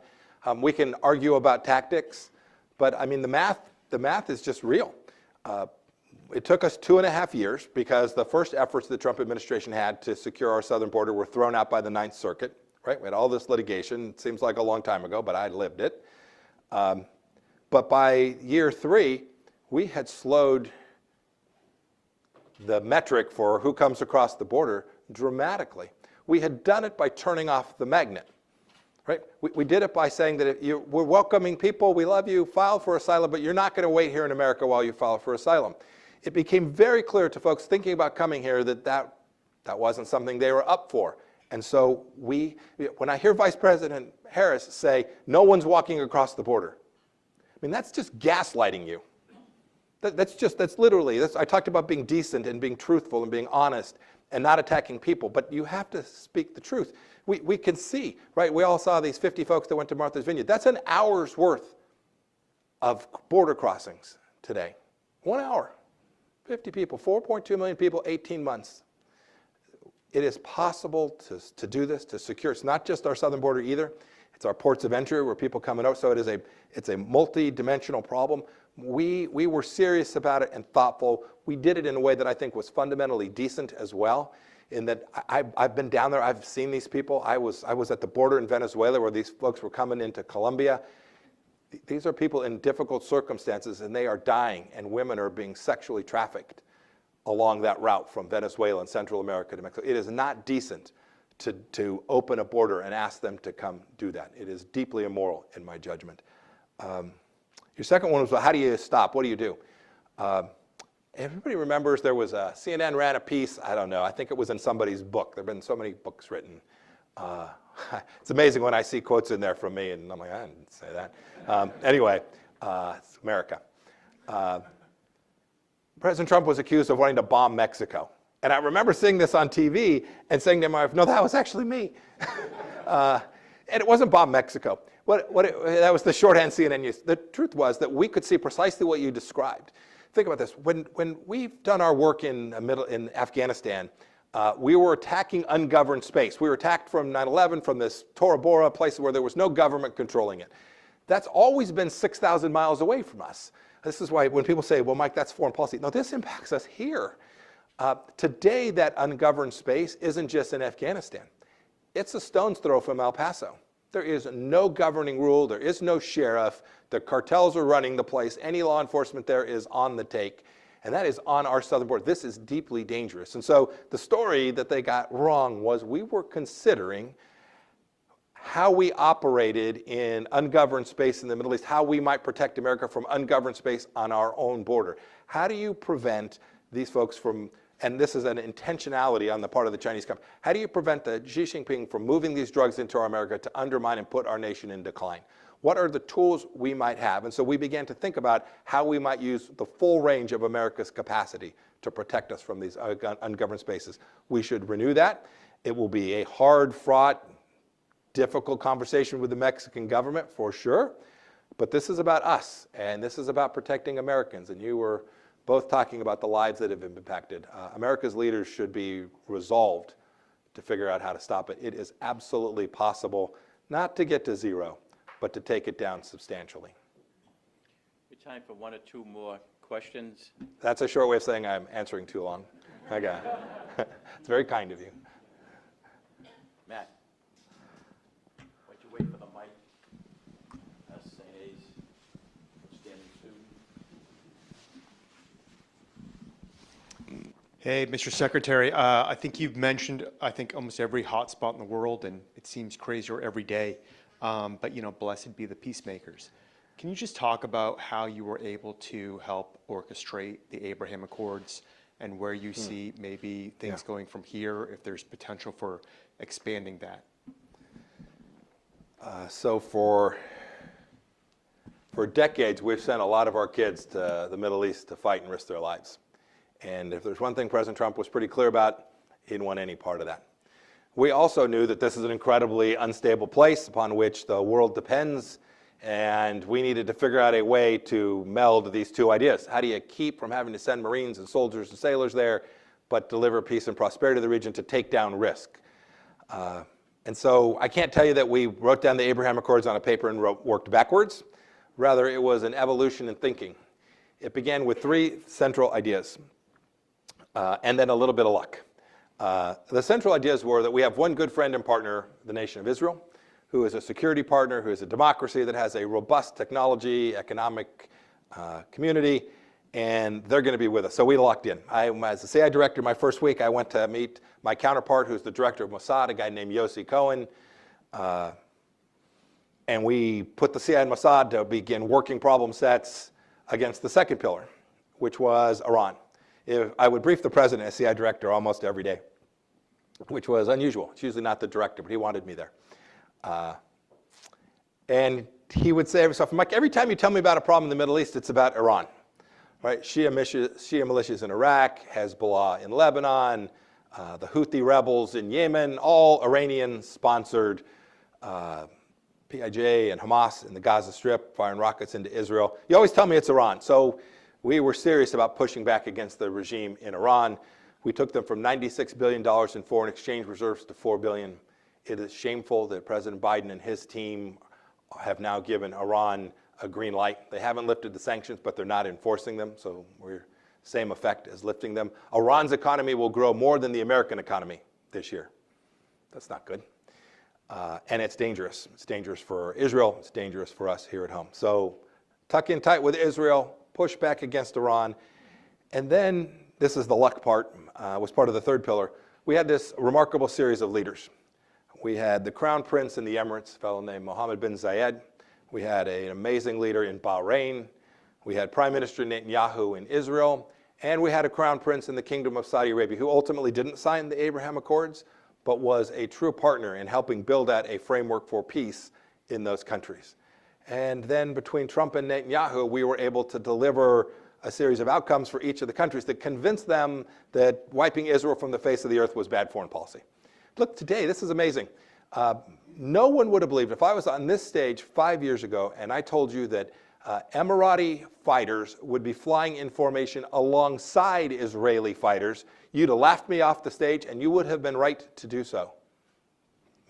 We can argue about tactics, but I mean, the math is just real. It took us 2.5 years because the first efforts the Trump administration had to secure our southern border were thrown out by the Ninth Circuit, right? We had all this litigation. It seems like a long time ago, but I lived it. But by year 3, we had slowed the metric for who comes across the border dramatically. We had done it by turning off the magnet. Right? We did it by saying that we're welcoming people, we love you, file for asylum, but you're not going to wait here in America while you file for asylum. It became very clear to folks thinking about coming here that wasn't something they were up for. And so when I hear Vice President Harris say, no one's walking across the border, I mean, that's just gaslighting you. That's literally, I talked about being decent and being truthful and being honest and not attacking people, but you have to speak the truth. We can see, right? We all saw these 50 folks that went to Martha's Vineyard. That's an hour's worth of border crossings today. 1 hour, 50 people, 4.2 million people, 18 months. It is possible to do this, to secure. It's not just our southern border either. It's our ports of entry where people come out. So it's a multi-dimensional problem. We were serious about it and thoughtful. We did it in a way that I think was fundamentally decent as well. In that I've been down there, I've seen these people. I was at the border in Venezuela where these folks were coming into Colombia. These are people in difficult circumstances and they are dying, and women are being sexually trafficked along that route from Venezuela and Central America to Mexico. It is not decent to open a border and ask them to come do that. It is deeply immoral in my judgment. Your second one was, well, how do you stop? What do you do? Everybody remembers there was CNN ran a piece, I don't know, I think it was in somebody's book. There have been so many books written. It's amazing when I see quotes in there from me, and I'm like, I didn't say that. Anyway, it's America. President Trump was accused of wanting to bomb Mexico. And I remember seeing this on TV and saying to my wife, no, that was actually me. And it wasn't bomb Mexico. That was the shorthand CNN used. The truth was that we could see precisely what you described. Think about this. When we've done our work in Afghanistan, we were attacking ungoverned space. We were attacked from 9/11, from this Tora Bora, place where there was no government controlling it. That's always been 6,000 miles away from us. This is why when people say, well, Mike, that's foreign policy. No, this impacts us here. Today, that ungoverned space isn't just in Afghanistan. It's a stone's throw from El Paso. There is no governing rule. There is no sheriff. The cartels are running the place. Any law enforcement there is on the take. And that is on our southern border. This is deeply dangerous. And so the story that they got wrong was we were considering how we operated in ungoverned space in the Middle East, how we might protect America from ungoverned space on our own border. How do you prevent these folks from, and this is an intentionality on the part of the Chinese government, how do you prevent the Xi Jinping from moving these drugs into our America to undermine and put our nation in decline? What are the tools we might have? And so we began to think about how we might use the full range of America's capacity to protect us from these ungoverned spaces. We should renew that. It will be a hard-fought, difficult conversation with the Mexican government, for sure. But this is about us, and this is about protecting Americans. And you were both talking about the lives that have been impacted. America's leaders should be resolved to figure out how to stop it. It is absolutely possible not to get to zero, but to take it down substantially. We have time for one or two more questions. That's a short way of saying I'm answering too long. Okay. It's very kind of you. Matt, why don't you wait for the mic? Essays, standing student. Hey, Mr. Secretary, I think you've mentioned, almost every hot spot in the world, and it seems crazier every day. But, blessed be the peacemakers. Can you just talk about how you were able to help orchestrate the Abraham Accords and where you see maybe things going from here, if there's potential for expanding that? So for decades, we've sent a lot of our kids to the Middle East to fight and risk their lives. And if there's one thing President Trump was pretty clear about, he didn't want any part of that. We also knew that this is an incredibly unstable place upon which the world depends, and we needed to figure out a way to meld these two ideas. How do you keep from having to send Marines and soldiers and sailors there, but deliver peace and prosperity to the region to take down risk? And so I can't tell you that we wrote down the Abraham Accords on a paper and worked backwards. Rather, it was an evolution in thinking. It began with three central ideas, and then a little bit of luck. The central ideas were that we have one good friend and partner, the nation of Israel, who is a security partner, who is a democracy that has a robust technology, economic community, and they're going to be with us. So we locked in. As the CIA director, my first week, I went to meet my counterpart, who's the director of Mossad, a guy named Yossi Cohen. And we put the CIA and Mossad to begin working problem sets against the second pillar, which was Iran. I would brief the president as CIA director almost every day, which was unusual. It's usually not the director, but he wanted me there. And he would say every so often, Mike, every time you tell me about a problem in the Middle East, it's about Iran. Right? Shia militias in Iraq, Hezbollah in Lebanon, the Houthi rebels in Yemen, all Iranian-sponsored PIJ and Hamas in the Gaza Strip, firing rockets into Israel. You always tell me it's Iran. So we were serious about pushing back against the regime in Iran. We took them from $96 billion in foreign exchange reserves to $4 billion. It is shameful that President Biden and his team have now given Iran a green light. They haven't lifted the sanctions, but they're not enforcing them, so we're same effect as lifting them. Iran's economy will grow more than the American economy this year. That's not good. And it's dangerous. It's dangerous for Israel. It's dangerous for us here at home. So tuck in tight with Israel, push back against Iran. And then, this is the luck part, was part of the third pillar. We had this remarkable series of leaders. We had the Crown Prince in the Emirates, a fellow named Mohammed bin Zayed. We had an amazing leader in Bahrain. We had Prime Minister Netanyahu in Israel. And we had a Crown Prince in the Kingdom of Saudi Arabia who ultimately didn't sign the Abraham Accords, but was a true partner in helping build out a framework for peace in those countries. And then between Trump and Netanyahu, we were able to deliver a series of outcomes for each of the countries that convinced them that wiping Israel from the face of the earth was bad foreign policy. Look, today, this is amazing. No one would have believed if I was on this stage 5 years ago and I told you that Emirati fighters would be flying in formation alongside Israeli fighters. You'd have laughed me off the stage, and you would have been right to do so.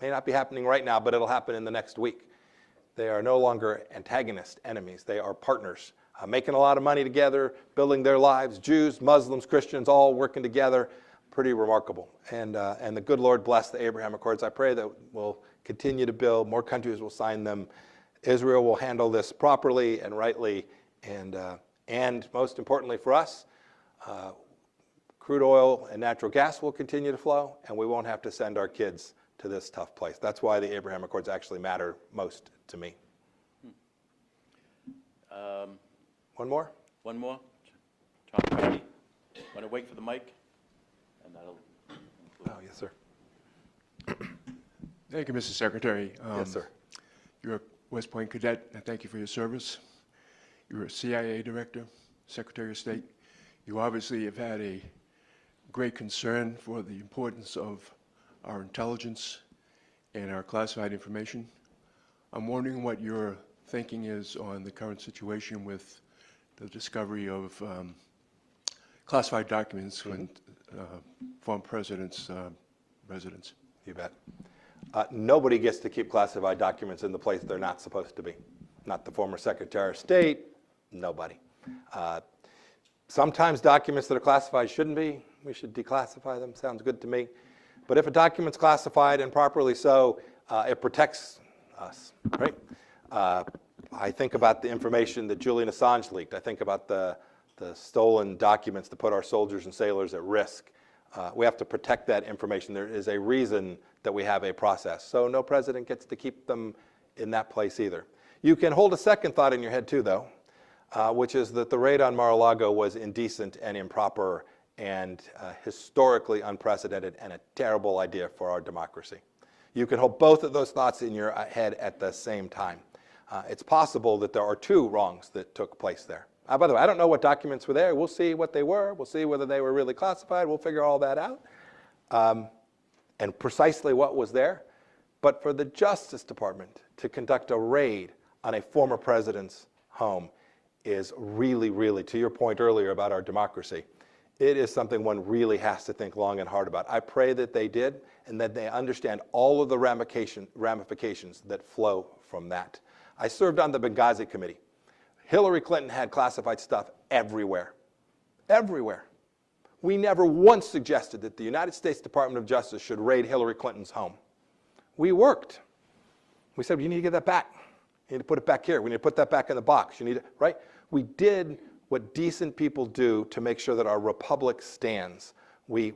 May not be happening right now, but it'll happen in the next week. They are no longer antagonists, enemies. They are partners, making a lot of money together, building their lives. Jews, Muslims, Christians, all working together. Pretty remarkable. And the good Lord bless the Abraham Accords. I pray that we'll continue to build. More countries will sign them. Israel will handle this properly and rightly. And most importantly for us, crude oil and natural gas will continue to flow, and we won't have to send our kids to this tough place. That's why the Abraham Accords actually matter most to me. One more? One more. Tom Kennedy, want to wait for the mic? And that'll conclude. Oh, yes, sir. Thank you, Mr. Secretary. Yes, sir. You're a West Point cadet, and thank you for your service. You're a CIA director, Secretary of State. You obviously have had a great concern for the importance of our intelligence and our classified information. I'm wondering what your thinking is on the current situation with the discovery of classified documents when former presidents' residence. You bet. Nobody gets to keep classified documents in the place they're not supposed to be. Not the former Secretary of State, nobody. Sometimes documents that are classified shouldn't be. We should declassify them, sounds good to me. But if a document's classified, and properly so, it protects us, right? I think about the information that Julian Assange leaked. I think about the stolen documents that put our soldiers and sailors at risk. We have to protect that information. There is a reason that we have a process. So no president gets to keep them in that place either. You can hold a second thought in your head too, though, which is that the raid on Mar-a-Lago was indecent and improper and historically unprecedented and a terrible idea for our democracy. You can hold both of those thoughts in your head at the same time. It's possible that there are two wrongs that took place there. By the way, I don't know what documents were there. We'll see what they were. We'll see whether they were really classified. We'll figure all that out. And precisely what was there. But for the Justice Department to conduct a raid on a former president's home is really, really, to your point earlier about our democracy, it is something one really has to think long and hard about. I pray that they did and that they understand all of the ramifications that flow from that. I served on the Benghazi Committee. Hillary Clinton had classified stuff everywhere. Everywhere. We never once suggested that the United States Department of Justice should raid Hillary Clinton's home. We worked. We said, you need to get that back. You need to put it back here. We need to put that back in the box. You need to, right? We did what decent people do to make sure that our republic stands. We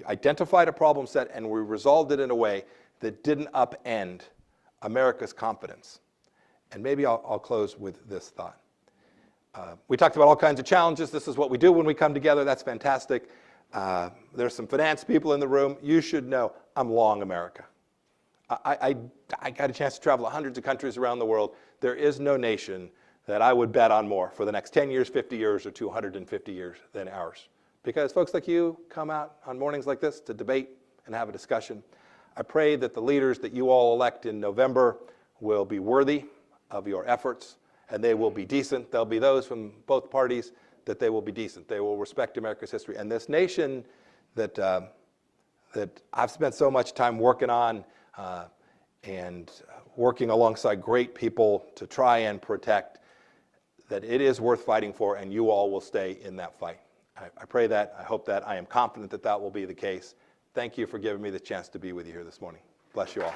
identified a problem set and we resolved it in a way that didn't upend America's confidence. And maybe I'll close with this thought. We talked about all kinds of challenges. This is what we do when we come together. That's fantastic. There's some finance people in the room. You should know I'm long America. I got a chance to travel to hundreds of countries around the world. There is no nation that I would bet on more for the next 10 years, 50 years, or 250 years than ours. Because folks like you come out on mornings like this to debate and have a discussion. I pray that the leaders that you all elect in November will be worthy of your efforts, and they will be decent. There'll be those from both parties that they will be decent. They will respect America's history. And this nation that I've spent so much time working on and working alongside great people to try and protect, that it is worth fighting for, and you all will stay in that fight. I pray that. I hope that. I am confident that that will be the case. Thank you for giving me the chance to be with you here this morning. Bless you all.